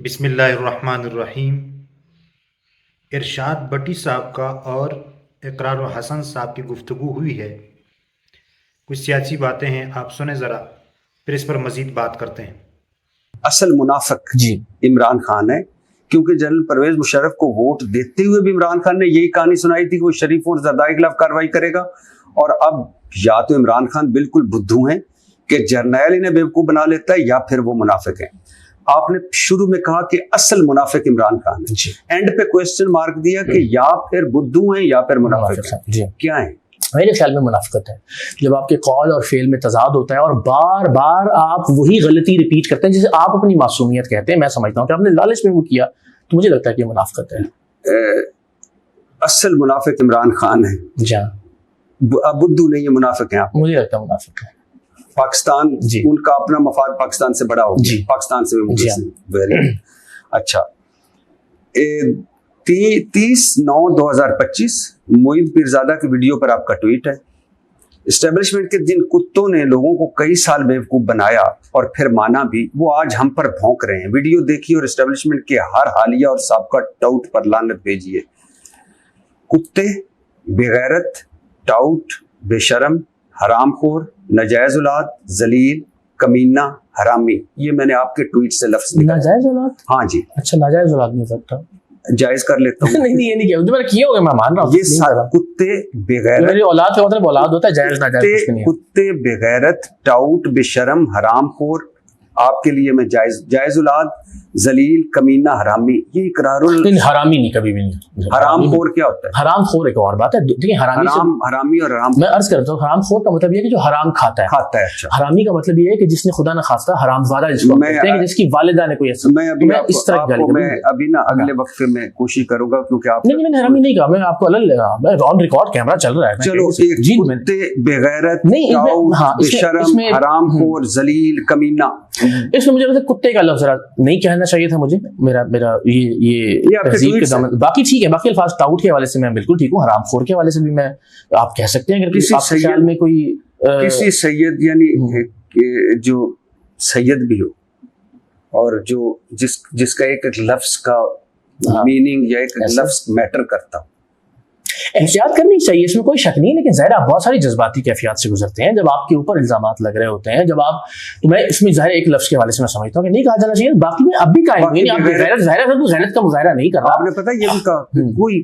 بسم اللہ الرحمن الرحیم۔ ارشاد بٹی صاحب کا اور اقرار و حسن صاحب کی گفتگو ہوئی ہے، کچھ سیاسی باتیں ہیں، آپ سنیں ذرا، پھر اس پر مزید بات کرتے ہیں۔ اصل منافق عمران خان ہے، کیونکہ جنرل پرویز مشرف کو ووٹ دیتے ہوئے بھی عمران خان نے یہی کہانی سنائی تھی کہ وہ شریف اور زرداری کے خلاف کارروائی کرے گا، اور اب یا تو عمران خان بالکل بدھو ہیں کہ جرنیل انہیں بیوقوف بنا لیتا ہے، یا پھر وہ منافق ہیں۔ آپ نے شروع میں کہا کہ اصل منافق عمران خان ہے، اینڈ پہ کوسچن مارک دیا کہ یا پھر بدھو ہیں یا پھر منافق ہیں، کیا ہیں؟ میرے خیال میں منافقت ہے جب آپ کے قول اور فعل میں تضاد ہوتا ہے اور بار بار آپ وہی غلطی ریپیٹ کرتے ہیں جسے آپ اپنی معصومیت کہتے ہیں۔ میں سمجھتا ہوں کہ آپ نے لالچ میں وہ کیا، تو مجھے لگتا ہے کہ منافقت ہے۔ اصل منافق عمران خان ہے، جہاں بدھو نہیں ہے، منافق ہیں آپ۔ مجھے لگتا ہے منافق ہے۔ پاکستان ان کا اپنا مفاد پاکستان سے بڑا ہوگا، پاکستان سے بھی اچھا۔ 30/9/2025 معید پیرزادہ کی ویڈیو پر آپ کا ٹویٹ ہے، اسٹیبلشمنٹ کے جن کتوں نے لوگوں کو کئی سال بیوقوف بنایا اور پھر مانا بھی، وہ آج ہم پر بھونک رہے ہیں۔ ویڈیو دیکھیے اور اسٹیبلشمنٹ کے ہر حالیہ اور سابقہ ٹاؤٹ پر لعنت بھیجیے۔ کتے، بےغیرت، ٹاؤٹ، بے شرم، حرام خور، ناجائز اولاد، ذلیل، کمینہ، حرامی، یہ میں نے آپ کے ٹویٹ سے لفظ نکالا۔ ناجائز اولاد؟ ہاں جی، اچھا ناجائز اولاد نہیں سکتا، جائز کر لیتا ہوں۔ نہیں یہ نہیں کیا، جو میں نے کیا ہوگا میں مان رہا ہوں۔ یہ سارا کتے، بےغیرت، میری اولاد کا مطلب اولاد ہوتا ہے، جائز ناجائز نہیں ہے۔ کتے، بےغیرت، ٹاؤٹ، بے شرم، حرام خور، آپ کے لیے میں جائز اولاد، ذلیل، کمینہ، حرامی، یہ اقرار حرامی نہیں، کبھی بھی نہیں۔ حرام خور کیا ہوتا ہے؟ حرام خور ایک اور بات ہے، دیکھیں حرامی اور حرام، میں عرض کرتا ہوں حرام خور کا مطلب یہ ہے کہ جو حرام کھاتا ہے۔ اچھا، حرامی کا مطلب یہ ہے کہ جس نے خدا نہ خواستہ حرام زادہ جس کو کہتے ہیں، کہ جس کی والدہ نے کوئی ایسا، میں ابھی نا اگلے وقفے میں کوشش کروں گا، کیونکہ آپ نہیں، میں نے حرامی نہیں کہا، میں آپ کو الگ لگا، میں آن ریکارڈ کیمرہ چل رہا ہے۔ چلو، کتے، بےغیرت، بے شرم، حرام خور، ذلیل، کمینہ، اس میں مجھے لگتا ہے کتے کا لفظ نہیں کہنا چاہیے تھا مجھے، میرا یہ تہذیب کے دامن۔ باقی ٹھیک ہے، باقی الفاظ ٹاؤٹ کے حوالے سے میں بالکل ٹھیک ہوں، حرام خور کے حوالے سے بھی میں، آپ کہہ سکتے ہیں اگر آپ کے خیال میں کوئی کسی سید، یعنی جو سید بھی ہو اور جو جس کا ایک لفظ کا میننگ یا ایک لفظ میٹر کرتا ہو، احتیاط کرنی چاہیے، اس میں کوئی شک نہیں، لیکن ظاہر آپ بہت ساری جذباتی کیفیات سے گزرتے ہیں جب آپ کے اوپر الزامات لگ رہے ہوتے ہیں، جب آپ، تو میں اس میں ظاہر ایک لفظ کے حوالے سے میں سمجھتا ہوں کہ نہیں کہا جانا چاہیے، باقی میں اب بھی قائم ہوں، یعنی آپ غیرت کا مظاہرہ نہیں کر رہا۔ آپ نے پتہ یہ بھی کہا، کوئی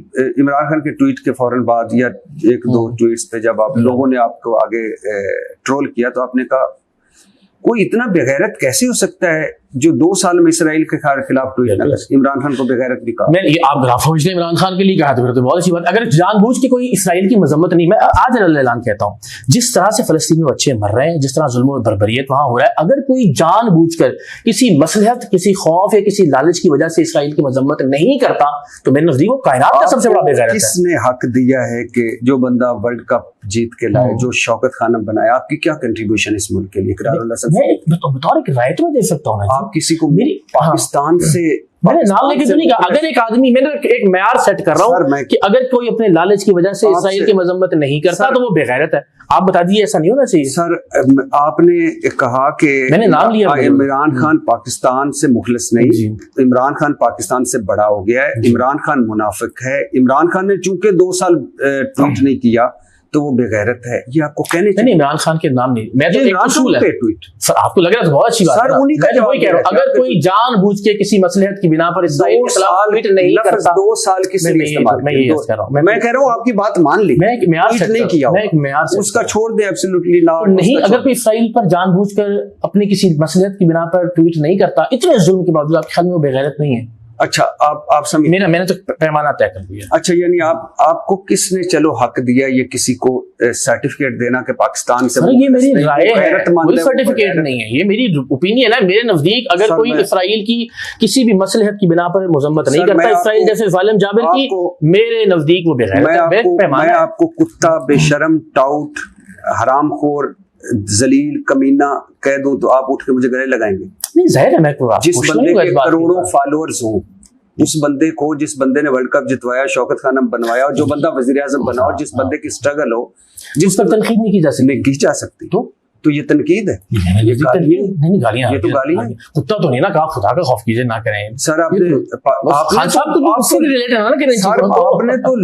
عمران خان کے ٹویٹ کے فوراً بعد یا ایک دو ٹویٹس پہ جب آپ لوگوں نے آپ کو آگے ٹرول کیا، تو آپ نے کہا کوئی اتنا بےغیرت کیسے ہو سکتا ہے جو 2 سال میں اسرائیل کے خلاف ٹویٹ نہ کرے؟ عمران خان کو بےغیرت بھی کہا۔ میں یہ آپ غافل نے عمران خان کے لیے کہا تو بہت اچھی بات۔ اگر جان بوجھ کے کوئی اسرائیل کی مذمت نہیں، میں آج اعلان کہتا ہوں، جس طرح سے فلسطینی بچے مر رہے ہیں، جس طرح ظلم و بربریت وہاں ہو رہا ہے، اگر کوئی جان بوجھ کر کسی مصلحت، کسی خوف یا کسی لالچ کی وجہ سے اسرائیل کی مذمت نہیں کرتا، تو میرے نظریے وہ کائنات کا سب سے بڑا بےغیرت ہے۔ کس نے حق دیا ہے کہ جو بندہ ورلڈ کپ جیت کے لائے، جو شوکت خانم بنایا، آپ کی کیا کنٹریبیوشن اس ملک کے لیے؟ بطور ایک رائے تو میں دے سکتا ہوں نا، آپ کسی کو پاکستان سے میں نے نام لے کے تو نہیں کہا، اگر ایک آدمی، میں نے ایک معیار سیٹ کر رہا ہوں کہ اگر کوئی اپنے لالچ کی وجہ سے اسرائیل کی مذمت نہیں کرتا تو وہ بےغیرت ہے۔ آپ بتا دیجیے ایسا نہیں ہونا چاہیے۔ سر، آپ نے کہا کہ میں نے نام لیا، عمران خان پاکستان سے مخلص نہیں، عمران خان پاکستان سے بڑا ہو گیا ہے، عمران خان منافق ہے، عمران خان نے چونکہ 2 سال ٹویٹ نہیں کیا تو وہ بےغیرت ہے، یہ آپ کو کہنے چاہیے۔ عمران خان کے نام نہیں، میں تو ایک اصول ہے سر، آپ کو لگ رہا ہے تو بہت اچھی بات ہے، میں وہی کہہ رہا ہوں، اگر کوئی جان بوجھ کے کسی مصلحت کی بنا پر اسرائیل کے خلاف ٹویٹ نہیں کرتا، 2 سال کس نے استعمال کیا؟ میں کہہ رہا ہوں آپ کی بات مان لی، میں ایک معیار سیٹ نہیں کیا، میں ایک معیار سیٹ، اس کا چھوڑ دیں، ایبسولوٹلی نہیں۔ اگر کوئی اسرائیل پر جان بوجھ کر اپنی کسی مصلحت کی بنا پر ٹویٹ نہیں کرتا، اتنے ظلم کے باوجود، آپ کے خیال میں وہ بےغیرت نہیں ہے؟ اچھا، آپ سمجھ، میں نے تو پیمانہ طے کر دیا۔ اچھا، یعنی آپ کو کس نے چلو حق دیا یہ کسی کو سرٹیفکیٹ دینا کہ پاکستان سے؟ یہ میری رائے ہے، کوئی سرٹیفکیٹ نہیں ہے، یہ میری اوپینین ہے۔ میرے نزدیک اگر کوئی اسرائیل کی کسی بھی مصلحت کی بنا پر مذمت نہیں کرتا اسرائیل جیسے ظالم جابر کی، میرے نزدیک وہ بےغیرت ہے۔ میں آپ کو کتا، بے شرم، ٹاؤٹ، حرام خور، ذلیل، کمینہ کہہ دوں تو آپ اٹھ کے مجھے گلے لگائیں گے؟ نہیں، ظاہر ہے، میں جس بندے کے کروڑوں فالوورز ہوں، اس بندے کو، جس بندے نے ورلڈ کپ جتوایا، شوکت خانم بنوایا، اور جو بندہ وزیر اعظم بنا، اور جس بندے کی اسٹرگل ہو، جس پر تنقید نہیں کی جا سکتی، کی جا سکتی، तो ये तनकीद है, ये गालियां, नहीं गालियां, ये तो गालियां। कुत्ता तो नहीं ना, कहा खुदा का खौफ कीजिए ना करें सर आपने खान साहब तो उससे भी रिलेटेड है ना कि सर आपने तो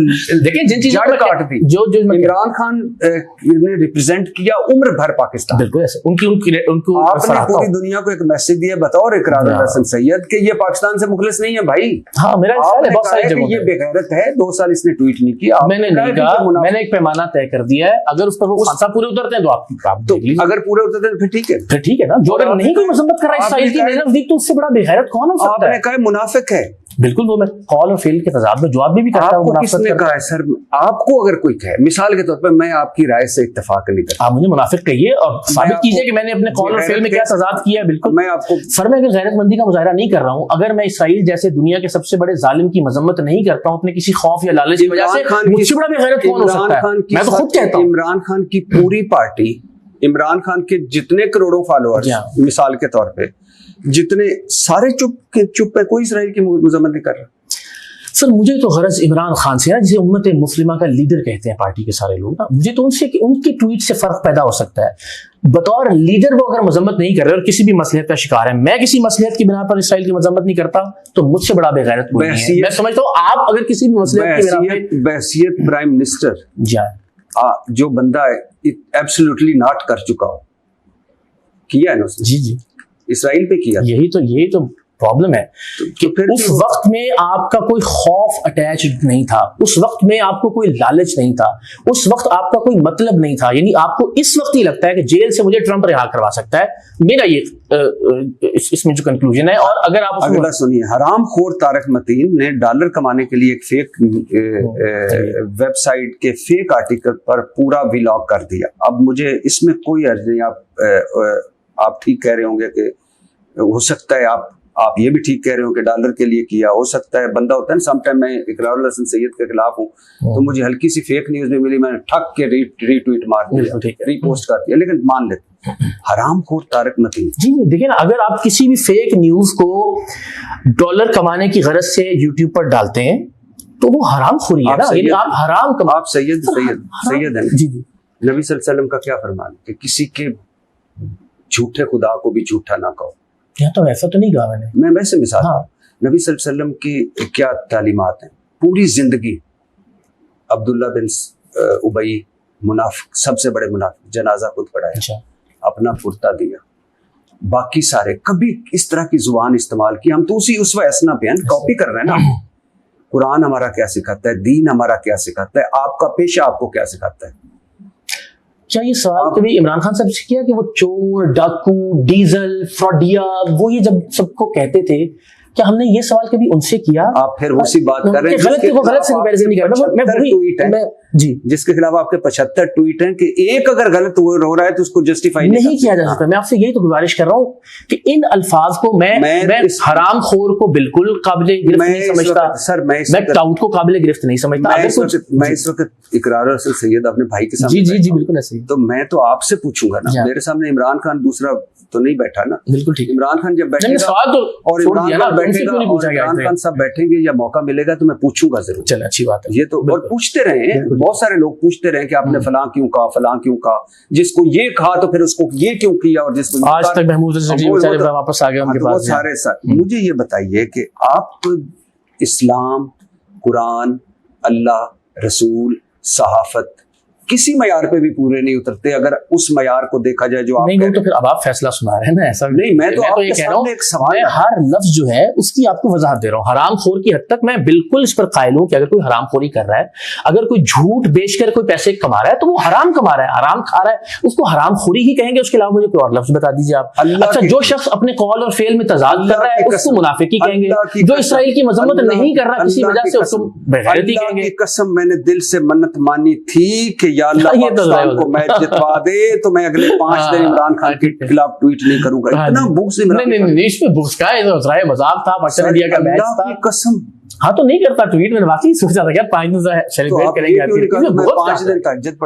देखिए जिन चीजों जड़ काट दी। जो इमरान खान ने रिप्रेजेंट किया उम्र भर पाकिस्तान, बिल्कुल ऐसे उनको आपने पूरी दुनिया को एक मैसेज दिया बतौर इकरार हसन सैयद कि ये पाकिस्तान से मुखलिस नहीं है भाई। हाँ मेरा ख्याल है बहुत सारी जगहों ये बेगैरत है, 2 साल इसने ट्वीट नहीं किया, मैंने नहीं कहा, मैंने एक पैमाना तय कर दिया है, अगर उस पर वो खान साहब पूरे उतरते हैं तो आप तो अगर पूरे उतरते हैं फिर ठीक है, फिर ठीक है ना। जो अगर नहीं कोई मजम्मत कर रहा है इसराइल की मेरे नजदीक, तो उससे बड़ा बेगैरत कौन हो सकता है? आपने कहा मुनाफिक है, बिल्कुल वो मैं कॉल और फेल के तजाद में जवाब भी करता हूं। किसने कहा है सर? आपको अगर कोई कहे, मिसाल के तौर पर मैं आपकी राय से इत्तेफाक नहीं करता, आप मुझे मुनाफिक कहिए और साबित कीजिए कि मैंने अपने कॉल और फेल में क्या तजाद किया है। बिल्कुल मैं आपको सर, मैं अगर गैरतमंदी का मुजाहरा नहीं कर रहा हूं, अगर मैं इसराइल जैसे दुनिया के सबसे बड़े जालिम की मजम्मत नहीं करता हूं अपने किसी खौफ या लालच की वजह से, मुझसे बड़ा बेगैरत कौन हो सकता है? मैं तो खुद कहता हूं इमरान खान की पूरी पार्टी, इमरान खान के जितने करोड़ों फॉलोअर्स, मिसाल के तौर पे जितने सारे चुप है, कोई इसराइल की मजम्मत नहीं कर रहा। सर मुझे तो गरज इमरान खान से ना, जिसे उम्मत मुस्लिमा का लीडर कहते हैं पार्टी के सारे लोग ना, मुझे तो उनसे उनकी ट्वीट से फर्क पैदा हो सकता है। बतौर लीडर वो अगर मजम्मत नहीं कर रहे और किसी भी मसलियत का शिकार है, मैं किसी मसलियत की बिना पर इसराइल की मजम्मत नहीं करता, तो मुझसे बड़ा बेगैरत कोई नहीं है। मैं समझता हूँ आप अगर किसी भी मसलियत की बिना पे बहसियत प्राइम मिनिस्टर जो बंदा एब्सोल्युटली नॉट कर चुका हो, किया है ना उसने, जी इसराइल पे किया, यही तो प्रॉब्लम है कि फिर उस वक्त में आपका कोई खौफ अटैच्ड नहीं था, उस वक्त में आपको कोई लालच नहीं था, उस वक्त आपका कोई मतलब नहीं था। यानी आपको इस वक्त ही लगता है कि जेल से मुझे ट्रंप रिहा करवा सकता है, मेरा ये इसमें जो कंक्लूजन है। और अगर आप अगला सुनिए, हराम खोर तारक मतीन ने डॉलर कमाने के लिए एक फेक वेबसाइट के फेक आर्टिकल पर पूरा व्लॉग कर दिया। अब मुझे इसमें कोई अर्ज नहीं, आप ठीक कह रहे होंगे कि हो सकता है आप ये भी ठीक कह रहे हो कि डॉलर के लिए किया, हो सकता है बंदा होता है ना, समटाइम मैं इकरारुल हसन सैयद के खिलाफ हूँ तो मुझे हल्की सी फेक न्यूज भी मिली, मैंने ठक के रीट्वीट मार दिया, रीपोस्ट कर दिया, लेकिन मान लेते हरामखोर तारक मतीन। जी देखिए ना, अगर आप किसी भी फेक न्यूज को डॉलर कमाने की गरज से यूट्यूब पर डालते हैं तो वो हरामखोरी है ना, यानी आप हराम आप सैयद है ना। जी नबी सल्लल्लाहु अलैहि वसल्लम का क्या फरमान कि किसी के झूठे खुदा को भी झूठा ना कहो। तो ऐसा तो नहीं कहा मैंने, मैं वैसे मिसाल नबी सल्लल्लाहु अलैहि वसल्लम की क्या तालीमात हैं, पूरी जिंदगी अब्दुल्ला बिन उबई मुनाफिक, सबसे बड़े मुनाफिक, जनाजा खुद पढ़ाया, अपना कुर्ता दिया, बाकी सारे कभी इस तरह की जुबान इस्तेमाल की। हम तो उसी उसवा हसना पे कॉपी कर रहे हैं ना। कुरान हमारा क्या सिखाता है, दीन हमारा क्या सिखाता है, आपका पेशा आपको क्या सिखाता है। क्या ये सवाल कभी इमरान खान साहब से किया कि वो चोर, डाकू, डीजल, फ्रॉडिया, वो ये जब सबको कहते थे, क्या हमने ये सवाल कभी उनसे किया? आप फिर उसी बात कर रहे हैं, गलत से कंपैरिजन नहीं कर रहा मैं जी, जिसके खिलाफ आपके 75 ट्वीट हैं कि एक अगर गलत हो रहा है तो उसको जस्टिफाई नहीं किया जा सकता। मैं आपसे यही तो गुजारिश कर रहा हूँ कि इन अल्फाज को मैं हराम खोर को बिल्कुल काबिल गिरफ्त नहीं समझता सर, मैं टाउट को काबिल गिरफ्त नहीं समझता। मैं इस वक्त इकरार हसन सैयद अपने भाई के सामने, जी बिल्कुल ऐसे ही, तो मैं तो आपसे पूछूंगा ना, मेरे सामने इमरान खान दूसरा तो नहीं बैठा ना। बिल्कुल ठीक, इमरान खान जब बैठेगा सवाल तो और इमरान खान साहब बैठेंगे या मौका मिलेगा तो मैं पूछूंगा जरूर। चलो अच्छी बात है, ये तो और पूछते रहे, बहुत सारे लोग पूछते रहे कि आपने फलां क्यों कहा, जिसको ये कहा तो फिर उसको ये क्यों किया, और जिसको आज तक महमूद बेचारे वापस आ गए उनके पास। सारे मुझे ये बताइए कि आप इस्लाम, कुरान, अल्लाह, रसूल, सहाफत किसी मयार पे भी पूरे नहीं उतरते अगर उस मयार को देखा जाए जो आप नहीं तो फिर अब आप फैसला सुना रहे हैं ना, ऐसा नहीं। मैं तो ये कह रहा हूँ, मैं हर लफ्ज जो है उसकी आपको वजाहत दे रहा हूँ। हरामखोर की हद तक मैं बिल्कुल इस पर कायल हूँ कि अगर कोई हरामखोरी कर रहा है, अगर कोई झूठ बेचकर कोई पैसे कमा रहा है तो वो हराम कमा रहा है, हराम खा रहा है, उसको हरामखोरी ही कहेंगे। उसके अलावा मुझे कोई और लफ्ज बता दीजिए आप। अच्छा, जो शख्स अपने कॉल और फेल में तजाद कर रहा है उसको मुनाफिक ही कहेंगे, जो इसराइल की मजम्मत नहीं कर रहा किसी वजह से उसको बेगैरती कहेंगे। कसम मैंने दिल से मन्नत मानी थी कि या अल्लाह को मैच जितवा दे तो मैं अगले 5 दिन इमरान खान के खिलाफ ट्वीट नहीं करूंगा। इतना बुक्स नहीं इसमें बुक्स का है, मजाक था, अल्लाह की कसम हाँ तो नहीं करता ट्वीट, मैंने वाकई सोचा था यार 5 दिन सेलिब्रेट करेंगे,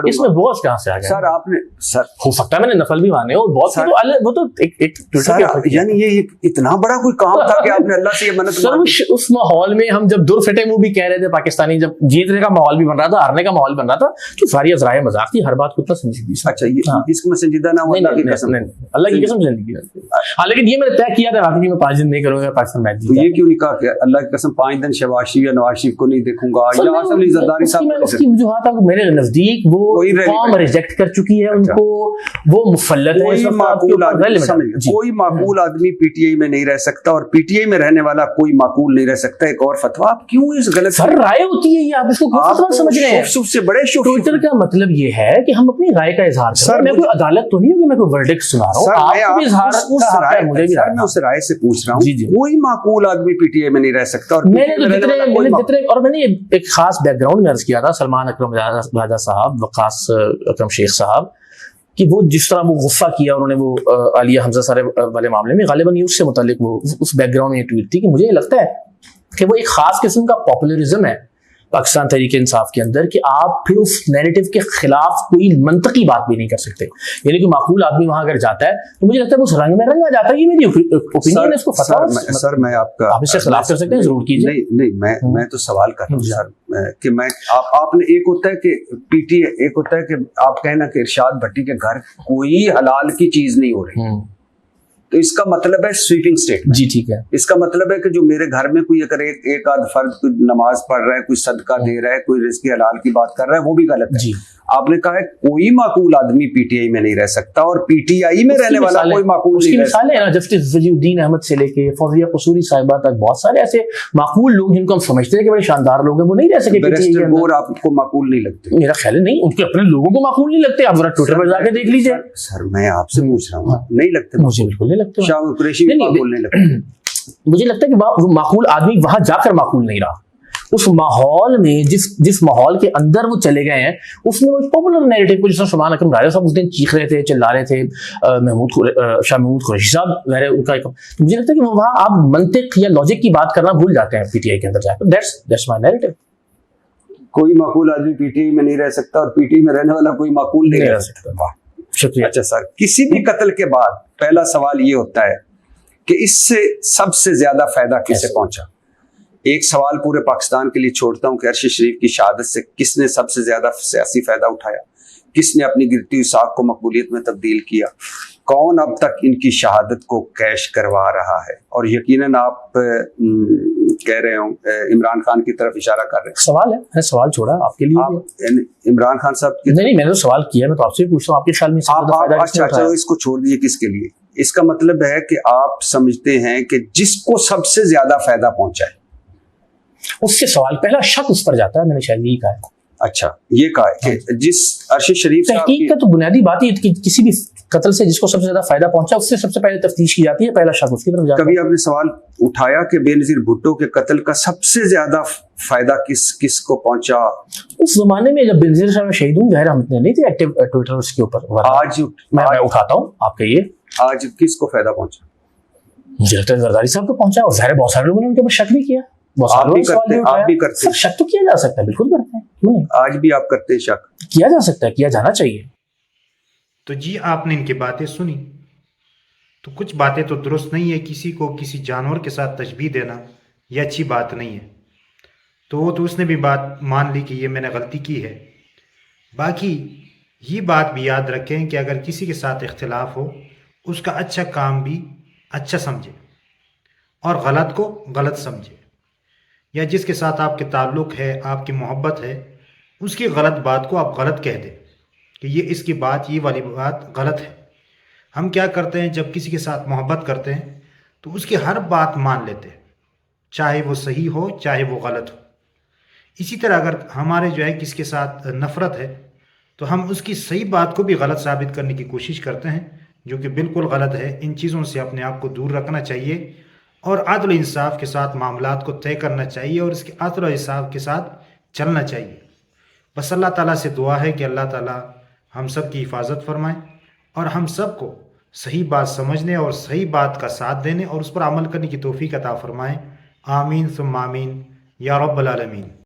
इसमें बहुत कहाँ से आ गया? सर आपने सर हो सकता है मैंने नफल भी माने हो बहुत, वो तो एक सर यानी ये इतना बड़ा कोई काम था कि आपने अल्लाह से ये मन्नत मांगी? सर उस माहौल में हम जब दुर फटे मुंह भी कह रहे थे पाकिस्तानी, जब जीतने का माहौल भी बन रहा था, हारने का माहौल बन रहा था, तो सारी अजराए मजाक थी, हर बात को इतना संजीदगी। अच्छा इसको मैं संजीदा ना हूं, अल्लाह की कसम, अल्लाह की कसम जिंदगी। हाँ लेकिन ये मैंने तय किया था वाकई में 5 दिन नहीं करूंगा पाकिस्तान मैच जीता। ये क्यों नहीं कहा कि अल्लाह की कसम 5 दिन शहबाज शरीफ या नवाज शरीफ को नहीं देखूंगा, या आसिफ अली जरदारी साहब? उसकी वजूहात मेरे नजदीक वो कौम रिजेक्ट कर चुकी है उनको, वो मुफल्लत है। कोई माकूल आदमी पीटीआई में नहीं रह सकता, और पीटीआई में रहने वाला कोई माकूल नहीं रह सकता। एक और फतवा, आप क्यों इस गलत सर राय होती है ये, आप इसको फतवा समझ रहे हैं? शुभ से बड़े शुभ। ट्विटर का मतलब ये है कि हम अपनी राय का इजहार कर रहे हैं। मैं कोई अदालत तो नहीं हूँ कि मैं कोई वर्डिक्ट सुना रहा हूँ, आपको भी इजहार मुझे भी मैं उस राय से पूछ रहा हूँ, कोई माकूल आदमी पीटीआई में नहीं रह सकता। और मैंने एक खास बैकग्राउंड में अर्ज किया था सलमान अकरम राजा साहब, वकास अकरम शेख साहब, कि वो जिस तरह वो गुस्सा किया उन्होंने वो आलिया हमजा सारे वाले मामले में, गालिबन उससे मुतालिक वो उस बैकग्राउंड में ट्वीट थी कि मुझे लगता है कि वो एक खास किस्म का पॉपुलरिज्म है पाकिस्तान तहरीक इंसाफ के अंदर, कि आप फिर उस नैरेटिव के खिलाफ कोई मंतकी बात भी नहीं कर सकते। यानी कि माकूल आदमी वहां अगर जाता है तो मुझे लगता है उस रंग में रंग आ जाता है। ये मेरी ओपिनियन है, इसको सर मैं आपका आप इससे खिलाफ कर सकते हैं, जरूर कीजिए। नहीं मैं तो सवाल कर रहा हूँ सर कि मैं आपने एक होता है कि पीटीआई, एक होता है कि आप कहना कि इरशाद भट्टी के घर कोई हलाल की चीज नहीं हो रही, तो इसका मतलब है स्वीपिंग स्टेटमेंट। जी ठीक है, इसका मतलब है कि जो मेरे घर में कोई अगर एक आध फर्द कोई नमाज पढ़ रहा है, कोई सदका दे रहा है, कोई रिज़्क़ हलाल की बात कर रहा है, वो भी गलत है। जी आपने कहा है कोई माकूल आदमी पीटीआई में नहीं रह सकता, और पीटीआई में रहने वाला कोई माकूल नहीं रह सकता। जस्टिस वजीउद्दीन अहमद से लेके फौजिया कसूरी साहिबा तक बहुत सारे ऐसे माकूल लोग जिनको हम समझते हैं कि बड़े शानदार लोग हैं, वो नहीं रह सके। बैरिस्टर गोर आपको माकूल नहीं लगते? मेरा ख्याल है नहीं, उनके अपने लोगों को माकूल नहीं लगते। आप जरा ट्विटर पर जाके देख लीजिए। सर मैं आपसे पूछ रहा हूँ, नहीं लगते? मुझे बिल्कुल नहीं लगते। शाह कुरैशी भी माकूल नहीं लगते। मुझे लगता है कि माकूल आदमी वहां जाकर माकूल नहीं रहा, उस माहौल में जिस माहौल के अंदर वो चले गए हैं, उसमें वो पॉपुलर नैरेटिव को, जिस तरह सलमान अकरम राजा साहब उस दिन चीख रहे थे, चिल्ला रहे थे, शाह महमूद कुरैशी साहब वगैरह, उनका तो मुझे लगता है कि वहां आप मंतिक या लॉजिक की बात करना भूल जाते हैं पीटीआई के अंदर जाकर। That's my narrative. कोई माकूल आदमी पीटीआई में नहीं रह सकता, और पीटीआई में रहने वाला कोई माकूल नहीं रह सकता। शुक्रिया। अच्छा सर, किसी भी कत्ल के बाद पहला सवाल ये होता है कि इससे सबसे ज्यादा फायदा किसे पहुंचा। एक सवाल पूरे पाकिस्तान के लिए छोड़ता हूं कि अरशद शरीफ की शहादत से किसने सबसे ज्यादा सियासी फायदा उठाया, किसने अपनी गिरती हुई साख को मकबूलियत में तब्दील किया, कौन अब तक इनकी शहादत को कैश करवा रहा है। और यकीनन आप कह रहे हो इमरान खान की तरफ इशारा कर रहे हैं। सवाल है, सवाल छोड़ा आपके लिए इमरान खान साहब नहीं मैंने तो सवाल किया, मैं तो आपसे पूछ रहा हूँ आपके ख्याल में अच्छा इसको छोड़ दीजिए, किसके लिए? इसका मतलब है कि आप समझते हैं कि जिसको सबसे ज्यादा फायदा पहुंचा है उससे सवाल पहला शक उस पर जाता है। मैंने शायद यही कहा है। अच्छा ये कहा है कि जिस अरशद शरीफ तहकीक का तो बुनियादी बात ही कि किसी भी कत्ल से जिसको सबसे ज्यादा फायदा पहुंचा उससे सबसे पहले तफ्तीश की जाती है, पहला शक उसकी तरफ जाता है। कभी आपने सवाल उठाया कि बेनजीर भुट्टो के कत्ल का सबसे ज्यादा फायदा किसको पहुंचा? उस जमाने में जब बेनजीर साहब शहीद हुए, गैर हम इतने नहीं थे एक्टिव ट्विटर उसके ऊपर। आज मैं उठाता हूँ, आप कहिए आज किसको फायदा पहुंचा? मुझे लगता है जरदारी साहब को पहुंचा, और ज़ाहिर बहुत सारे लोगों ने उनके ऊपर शक भी किया। आप भी करते हैं। शक तो किया जा सकता है, बिल्कुल करते हैं, क्यों नहीं? आज भी आप करते हैं शक? किया जा सकता है, किया जाना चाहिए। तो जी आपने इनकी बातें सुनी, तो कुछ बातें तो दुरुस्त नहीं है। किसी को किसी जानवर के साथ तशबीह देना ये अच्छी बात नहीं है। तो उसने भी बात मान ली कि ये मैंने गलती की है। बाकी ये बात भी याद रखें कि अगर किसी के साथ इख्तिलाफ हो, उसका अच्छा काम भी अच्छा समझे और गलत को गलत समझे, या जिसके साथ आपके ताल्लुक़ है, आपकी मोहब्बत है, उसकी गलत बात को आप गलत कह दें कि ये इसकी बात, ये वाली बात गलत है। हम क्या करते हैं, जब किसी के साथ मोहब्बत करते हैं तो उसकी हर बात मान लेते हैं, चाहे वो सही हो चाहे वो गलत हो। इसी तरह अगर हमारे जो है किसी के साथ नफ़रत है तो हम उसकी सही बात को भी गलत साबित करने की कोशिश करते हैं, जो कि बिल्कुल गलत है। इन चीज़ों से अपने आप को दूर रखना चाहिए और अदल इंसाफ के साथ मामलात को तय करना चाहिए और इसके अदल इंसाफ के साथ चलना चाहिए। बस अल्लाह ताला से दुआ है कि अल्लाह ताला हम सब की हिफाजत फरमाएँ और हम सब को सही बात समझने और सही बात का साथ देने और उस पर अमल करने की तौफीक अता फरमाएँ। आमीन सुम्मा आमीन। یا رب العالمین.